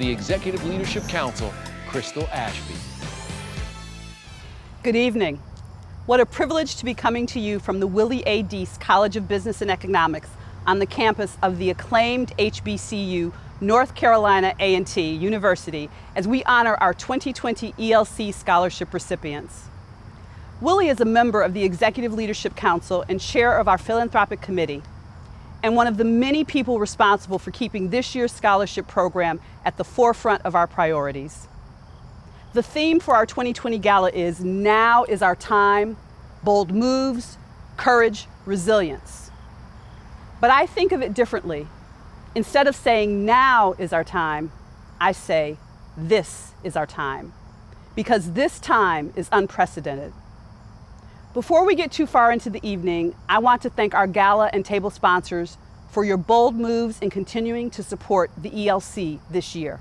the Executive Leadership Council, Crystal Ashby. Good evening. What a privilege to be coming to you from the Willie A. Deese College of Business and Economics on the campus of the acclaimed HBCU, North Carolina A&T University, as we honor our 2020 ELC scholarship recipients. Willie is a member of the Executive Leadership Council and chair of our philanthropic committee, and one of the many people responsible for keeping this year's scholarship program at the forefront of our priorities. The theme for our 2020 Gala is "Now is our time, bold moves, courage, resilience." But I think of it differently. Instead of saying now is our time, I say this is our time, because this time is unprecedented. Before we get too far into the evening, I want to thank our gala and table sponsors for your bold moves in continuing to support the ELC this year.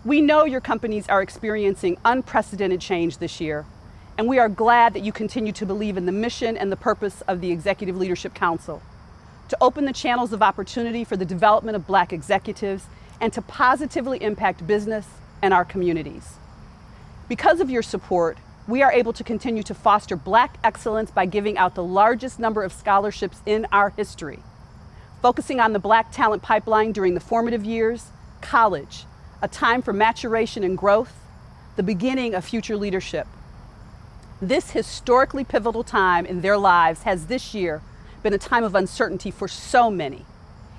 We know your companies are experiencing unprecedented change this year, and we are glad that you continue to believe in the mission and the purpose of the Executive Leadership Council, to open the channels of opportunity for the development of Black executives and to positively impact business and our communities. Because of your support, we are able to continue to foster Black excellence by giving out the largest number of scholarships in our history, focusing on the Black talent pipeline during the formative years, college, a time for maturation and growth, the beginning of future leadership. This historically pivotal time in their lives has this year been a time of uncertainty for so many,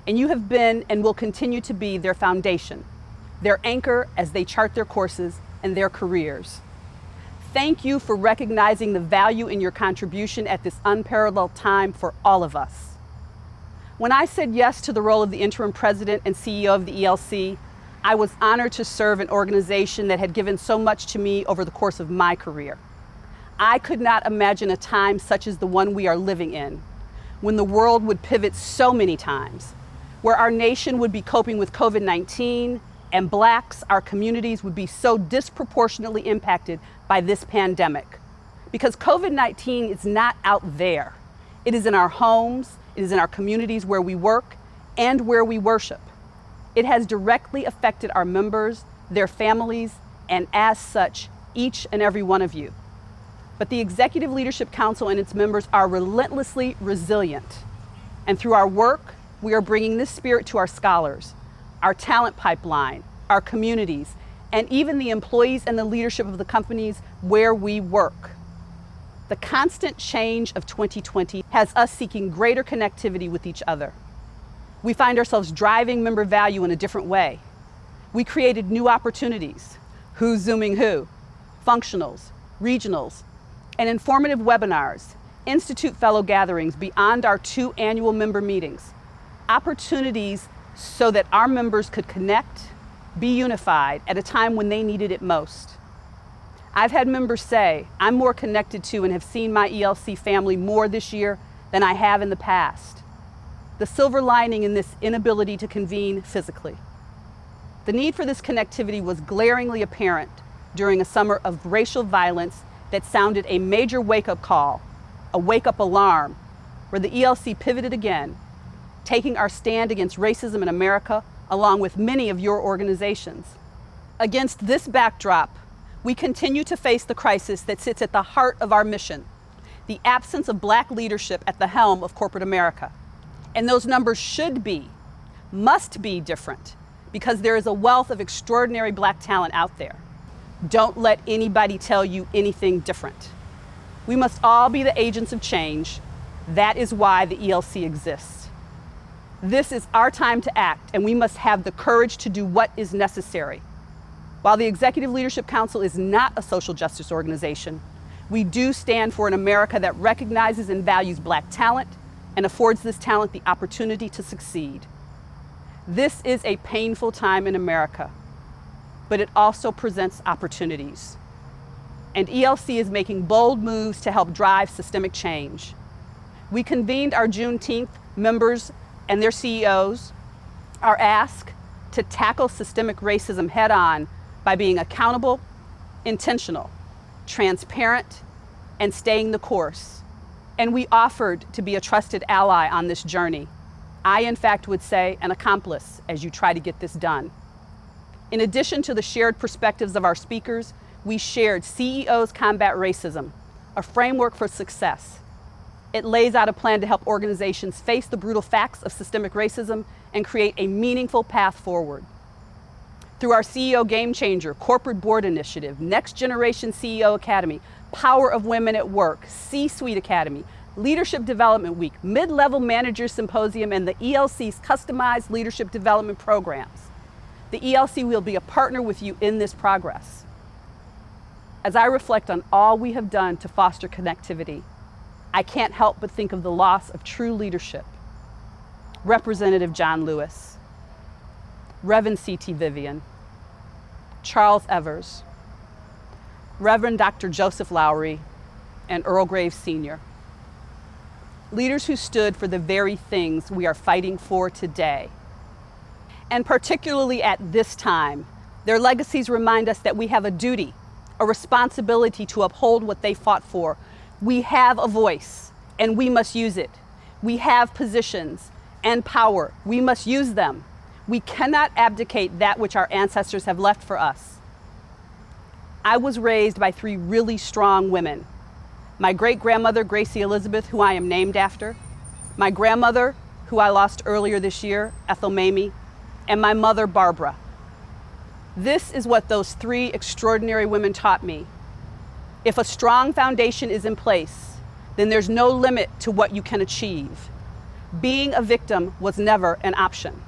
and you have been and will continue to be their foundation, their anchor as they chart their courses and their careers. Thank you for recognizing the value in your contribution at this unparalleled time for all of us. When I said yes to the role of the interim president and CEO of the ELC, I was honored to serve an organization that had given so much to me over the course of my career. I could not imagine a time such as the one we are living in, when the world would pivot so many times, where our nation would be coping with COVID-19, and Blacks, our communities, would be so disproportionately impacted by this pandemic. Because COVID-19 is not out there. It is in our homes, it is in our communities where we work and where we worship. It has directly affected our members, their families, and as such, each and every one of you. But the Executive Leadership Council and its members are relentlessly resilient. And through our work, we are bringing this spirit to our scholars, our talent pipeline, our communities, and even the employees and the leadership of the companies where we work. The constant change of 2020 has us seeking greater connectivity with each other. We find ourselves driving member value in a different way. We created new opportunities, who's Zooming who, functionals, regionals, and informative webinars, Institute Fellow gatherings beyond our 2 annual member meetings, opportunities so that our members could connect, be unified at a time when they needed it most. I've had members say, I'm more connected to and have seen my ELC family more this year than I have in the past. The silver lining in this inability to convene physically. The need for this connectivity was glaringly apparent during a summer of racial violence that sounded a major wake-up call, a wake-up alarm, where the ELC pivoted again, taking our stand against racism in America, along with many of your organizations. Against this backdrop, we continue to face the crisis that sits at the heart of our mission, the absence of Black leadership at the helm of corporate America. And those numbers should be, must be different, because there is a wealth of extraordinary Black talent out there. Don't let anybody tell you anything different. We must all be the agents of change. That is why the ELC exists. This is our time to act, and we must have the courage to do what is necessary. While the Executive Leadership Council is not a social justice organization, we do stand for an America that recognizes and values Black talent and affords this talent the opportunity to succeed. This is a painful time in America, but it also presents opportunities. And ELC is making bold moves to help drive systemic change. We convened our Juneteenth members and their CEOs, are asked to tackle systemic racism head on by being accountable, intentional, transparent, and staying the course. And we offered to be a trusted ally on this journey. I, in fact, would say an accomplice as you try to get this done. In addition to the shared perspectives of our speakers, we shared CEOs Combat Racism, a framework for success. It lays out a plan to help organizations face the brutal facts of systemic racism and create a meaningful path forward. Through our CEO Game Changer, Corporate Board Initiative, Next Generation CEO Academy, Power of Women at Work, C-Suite Academy, Leadership Development Week, Mid-Level Managers Symposium, and the ELC's customized leadership development programs. The ELC will be a partner with you in this progress. As I reflect on all we have done to foster connectivity, I can't help but think of the loss of true leadership. Representative John Lewis, Reverend C.T. Vivian, Charles Evers, Reverend Dr. Joseph Lowry, and Earl Graves Sr. Leaders who stood for the very things we are fighting for today. And particularly at this time, their legacies remind us that we have a duty, a responsibility to uphold what they fought for. We have a voice, and we must use it. We have positions and power. We must use them. We cannot abdicate that which our ancestors have left for us. I was raised by three really strong women. My great-grandmother, Gracie Elizabeth, who I am named after, my grandmother, who I lost earlier this year, Ethel Mamie, and my mother, Barbara. This is what those three extraordinary women taught me. If a strong foundation is in place, then there's no limit to what you can achieve. Being a victim was never an option.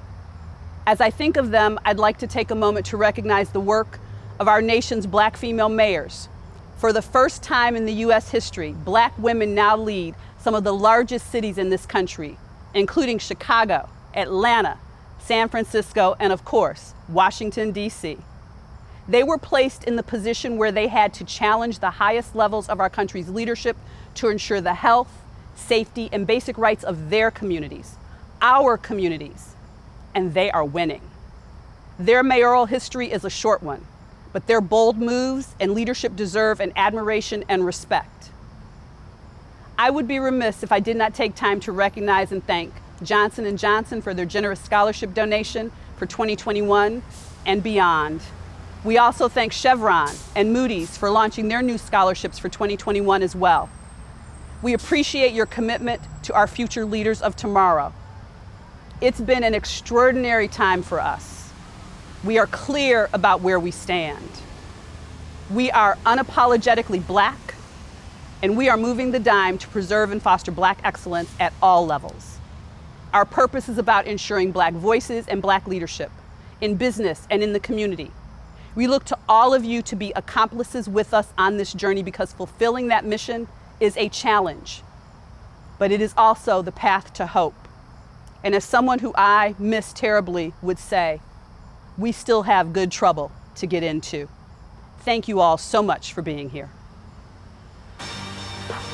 As I think of them, I'd like to take a moment to recognize the work of our nation's Black female mayors. For the first time in the U.S. history, Black women now lead some of the largest cities in this country, including Chicago, Atlanta, San Francisco, and of course, Washington, D.C. They were placed in the position where they had to challenge the highest levels of our country's leadership to ensure the health, safety, and basic rights of their communities, our communities, and they are winning. Their mayoral history is a short one, but their bold moves and leadership deserve an admiration and respect. I would be remiss if I did not take time to recognize and thank Johnson & Johnson for their generous scholarship donation for 2021 and beyond. We also thank Chevron and Moody's for launching their new scholarships for 2021 as well. We appreciate your commitment to our future leaders of tomorrow. It's been an extraordinary time for us. We are clear about where we stand. We are unapologetically Black, and we are moving the dime to preserve and foster Black excellence at all levels. Our purpose is about ensuring Black voices and Black leadership in business and in the community. We look to all of you to be accomplices with us on this journey because fulfilling that mission is a challenge, but it is also the path to hope. And as someone who I miss terribly would say, we still have good trouble to get into. Thank you all so much for being here.